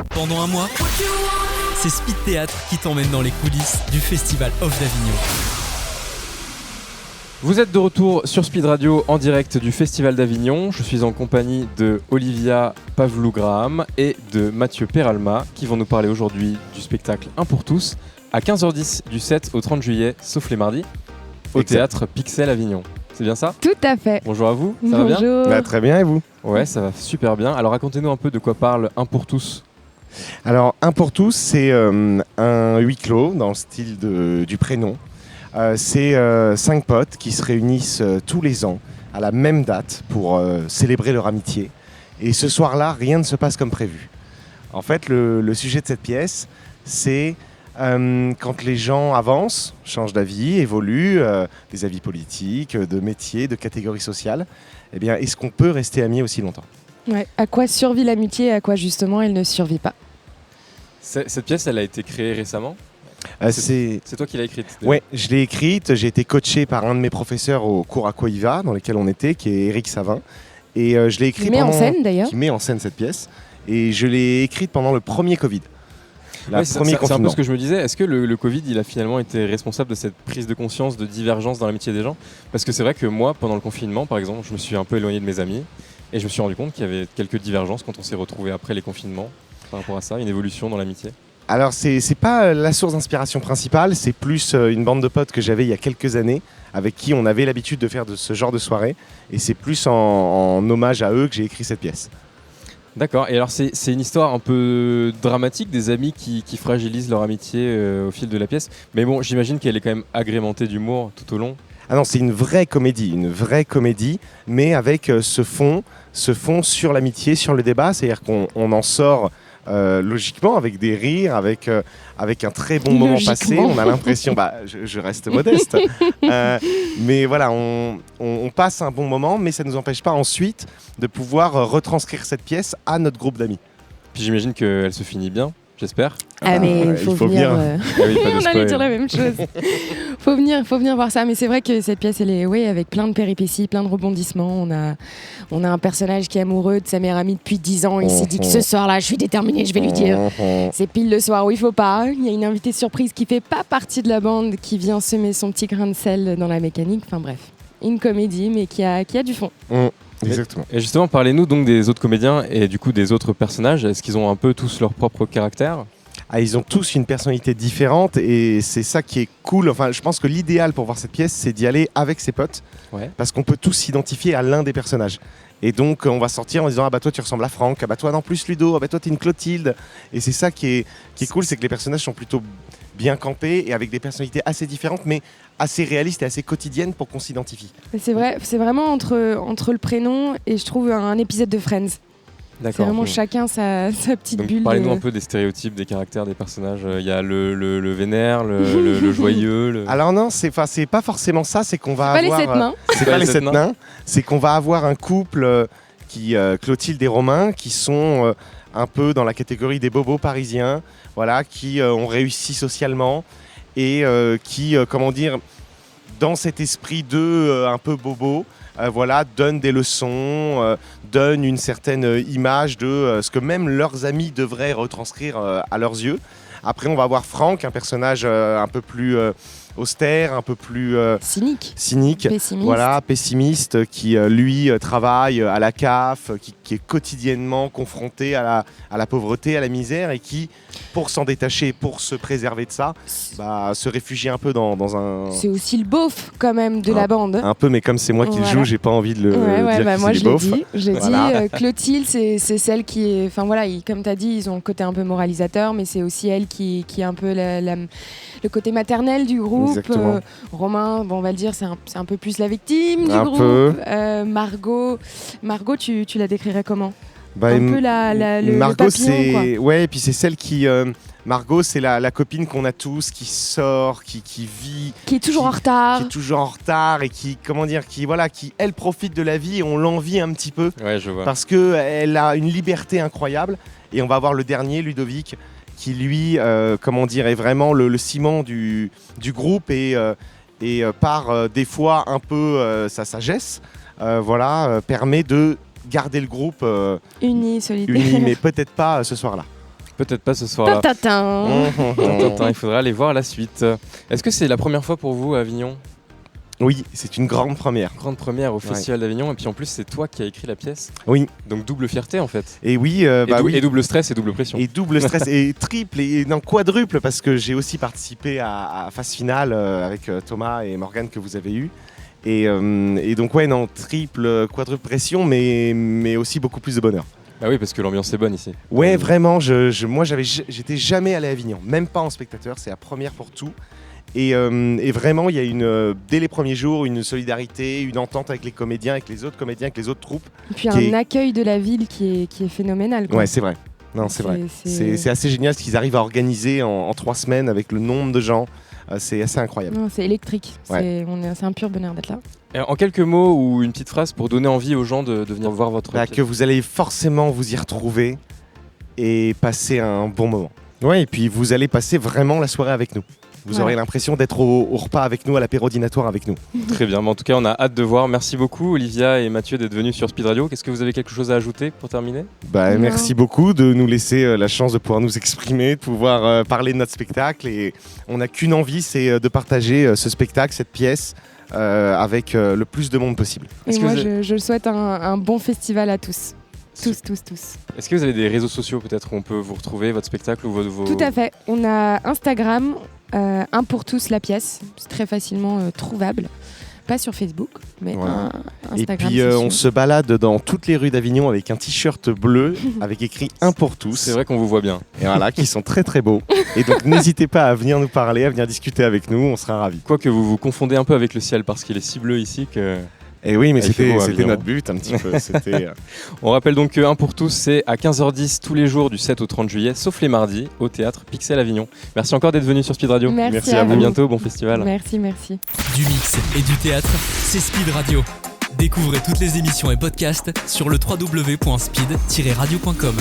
Pendant un mois, c'est Speed Théâtre qui t'emmène dans les coulisses du Festival Off d'Avignon. Vous êtes de retour sur Speed Radio en direct du Festival d'Avignon. Je suis en compagnie de Olivia Pavlou-Graham et de Mathieu Peralma qui vont nous parler aujourd'hui du spectacle Un pour tous à 15h10 du 7 au 30 juillet, sauf les mardis, au théâtre Pixel Avignon. C'est bien ça ? Tout à fait. Bonjour à vous, ça va bien ? Bonjour. Très bien, et vous ? Ouais, ça va super bien. Alors racontez-nous un peu de quoi parle Un pour tous. Alors, Un pour tous, c'est un huis clos dans le style du prénom. C'est 5 potes qui se réunissent tous les ans à la même date pour célébrer leur amitié. Et ce soir-là, rien ne se passe comme prévu. En fait, le sujet de cette pièce, c'est quand les gens avancent, changent d'avis, évoluent, des avis politiques, de métiers, de catégories sociales, eh bien, est-ce qu'on peut rester amis aussi longtemps ? Ouais. À quoi survit l'amitié et à quoi justement elle ne survit pas ? Cette pièce, elle a été créée récemment ? C'est toi qui l'as écrite ? Ouais, je l'ai écrite. J'ai été coaché par un de mes professeurs au cours Aquaïva, dans lequel on était, qui est Éric Savin. Et je l'ai écrite Qui met en scène d'ailleurs. Qui met en scène cette pièce. Et je l'ai écrite pendant le premier Covid. Ouais, c'est un peu ce que je me disais. Est-ce que le Covid, il a finalement été responsable de cette prise de conscience, de divergence dans l'amitié des gens ? Parce que c'est vrai que moi, pendant le confinement, par exemple, je me suis un peu éloigné de mes amis. Et je me suis rendu compte qu'il y avait quelques divergences quand on s'est retrouvés après les confinements par rapport à ça, une évolution dans l'amitié. Alors, c'est pas la source d'inspiration principale, c'est plus une bande de potes que j'avais il y a quelques années, avec qui on avait l'habitude de faire de ce genre de soirée. Et c'est plus en hommage à eux que j'ai écrit cette pièce. D'accord, et alors c'est une histoire un peu dramatique des amis qui fragilisent leur amitié au fil de la pièce. Mais bon, j'imagine qu'elle est quand même agrémentée d'humour tout au long. Ah non, c'est une vraie comédie, mais avec ce fond sur l'amitié, sur le débat. C'est-à-dire qu'on en sort logiquement avec des rires, avec un très bon moment passé. On a l'impression, je reste modeste, mais voilà, on passe un bon moment, mais ça ne nous empêche pas ensuite de pouvoir retranscrire cette pièce à notre groupe d'amis. Puis j'imagine qu'elle se finit bien, j'espère. Ah mais il faut venir. On allait dire la même chose. faut venir voir ça. Mais c'est vrai que cette pièce, elle est avec plein de péripéties, plein de rebondissements. On a un personnage qui est amoureux de sa meilleure amie depuis 10 ans. Il s'est dit que ce soir-là, je suis déterminé, je vais lui dire. C'est pile le soir où il faut pas. Il y a une invitée surprise qui fait pas partie de la bande, qui vient semer son petit grain de sel dans la mécanique. Enfin bref, une comédie, mais qui a du fond. Exactement. Et justement, parlez-nous donc des autres comédiens et du coup des autres personnages. Est-ce qu'ils ont un peu tous leur propre caractère ? Ils ont tous une personnalité différente et c'est ça qui est cool. Enfin, je pense que l'idéal pour voir cette pièce, c'est d'y aller avec ses potes, parce qu'on peut tous s'identifier à l'un des personnages. Et donc, on va sortir en disant « Ah bah toi, tu ressembles à Franck. Ah bah toi, non plus Ludo. Ah bah toi, t'es une Clotilde. » Et c'est ça qui est cool, c'est que les personnages sont plutôt bien campés et avec des personnalités assez différentes, mais assez réalistes et assez quotidiennes pour qu'on s'identifie. C'est vrai, c'est vraiment entre le prénom et je trouve un épisode de Friends. D'accord. C'est vraiment chacun sa petite donc, bulle. Parlez-nous un peu des stéréotypes, des caractères des personnages. Il y a le vénère, le joyeux. Alors non, c'est pas forcément ça. C'est qu'on va avoir. Pas les 7 nains. C'est pas les 7 nains. C'est qu'on va avoir un couple Clotilde et Romain, qui sont un peu dans la catégorie des bobos parisiens, voilà, qui ont réussi socialement et qui, dans cet esprit d'eux un peu bobo. Donnent des leçons, donnent une certaine image de ce que même leurs amis devraient retranscrire à leurs yeux. Après, on va avoir Franck, un personnage un peu plus austère, un peu plus cynique, pessimiste, qui lui travaille à la CAF, qui est quotidiennement confronté à la pauvreté, à la misère, et qui, pour s'en détacher, pour se préserver de ça, se réfugie un peu dans un... C'est aussi le beauf quand même de la bande. Un peu, mais comme c'est moi qui le joue, j'ai pas envie de le dire moi qu'il est beauf. Je l'ai dit. Clotilde, c'est celle qui est... Enfin voilà, comme tu as dit, ils ont le côté un peu moralisateur, mais c'est aussi elle qui est un peu le côté maternel du groupe. Romain, on va le dire, c'est un peu plus la victime du groupe. Margot, tu la décrirais comment ? Un peu le Margot, papillon, quoi. Et puis c'est celle qui... Margot, c'est la copine qu'on a tous, qui sort, qui vit... Qui est toujours en retard. Qui est toujours en retard et qui elle profite de la vie et on l'envie un petit peu. Ouais, je vois. Parce qu'elle a une liberté incroyable. Et on va voir le dernier, Ludovic, qui lui, est vraiment le ciment du groupe et par des fois un peu sa sagesse, permet de garder le groupe uni, mais peut-être pas ce soir-là. Peut-être pas ce soir-là. Ta-ta-ta. Il faudra aller voir la suite. Est-ce que c'est la première fois pour vous à Avignon ? Oui, c'est une grande première. Grande première au Festival d'Avignon, et puis en plus c'est toi qui as écrit la pièce. Oui. Donc double fierté en fait. Et oui, Et double stress et double pression. Et double stress, et triple, et non, quadruple, parce que j'ai aussi participé à phase finale avec Thomas et Morgane que vous avez eu. Et donc ouais, non, triple, quadruple pression, mais aussi beaucoup plus de bonheur. Bah oui, parce que l'ambiance est bonne ici. Ouais, vraiment, moi j'étais jamais allé à Avignon, même pas en spectateur, c'est la première pour tout. Et vraiment, il y a dès les premiers jours une solidarité, une entente avec les comédiens, avec les autres comédiens, avec les autres troupes. Et puis un accueil de la ville qui est phénoménal, quoi. Ouais, c'est vrai. Non, c'est vrai. C'est assez génial ce qu'ils arrivent à organiser en 3 semaines avec le nombre de gens. C'est assez incroyable. Non, c'est électrique. Ouais. C'est un pur bonheur d'être là. Et en quelques mots ou une petite phrase pour donner envie aux gens de venir voir votre pièce. Que vous allez forcément vous y retrouver et passer un bon moment. Ouais, et puis vous allez passer vraiment la soirée avec nous. Vous aurez l'impression d'être au repas avec nous, à l'apéro dînatoire avec nous. Très bien, mais en tout cas on a hâte de voir. Merci beaucoup Olivia et Mathieu d'être venus sur Speed Radio. Est-ce que vous avez quelque chose à ajouter pour terminer ? Merci beaucoup de nous laisser la chance de pouvoir nous exprimer, de pouvoir parler de notre spectacle. Et on n'a qu'une envie, c'est de partager ce spectacle, cette pièce, avec le plus de monde possible. Et moi je souhaite un bon festival à tous. Tous. Est-ce que vous avez des réseaux sociaux peut-être où on peut vous retrouver, votre spectacle ou vos... Tout à fait. On a Instagram, un pour tous la pièce. C'est très facilement trouvable. Pas sur Facebook, mais Instagram. Et puis on se balade dans toutes les rues d'Avignon avec un t-shirt bleu avec écrit un pour tous. C'est vrai qu'on vous voit bien. Et voilà, qui sont très très beaux. Et donc n'hésitez pas à venir nous parler, à venir discuter avec nous, on sera ravis. Quoique vous vous confondez un peu avec le ciel parce qu'il est si bleu ici que... Et oui, mais c'était notre but un petit peu. On rappelle donc que 1 pour tous, c'est à 15h10 tous les jours du 7 au 30 juillet, sauf les mardis, au théâtre Pixel Avignon. Merci encore d'être venu sur Speed Radio. Merci à vous. À bientôt, bon festival. Merci. Du mix et du théâtre, c'est Speed Radio. Découvrez toutes les émissions et podcasts sur le www.speed-radio.com.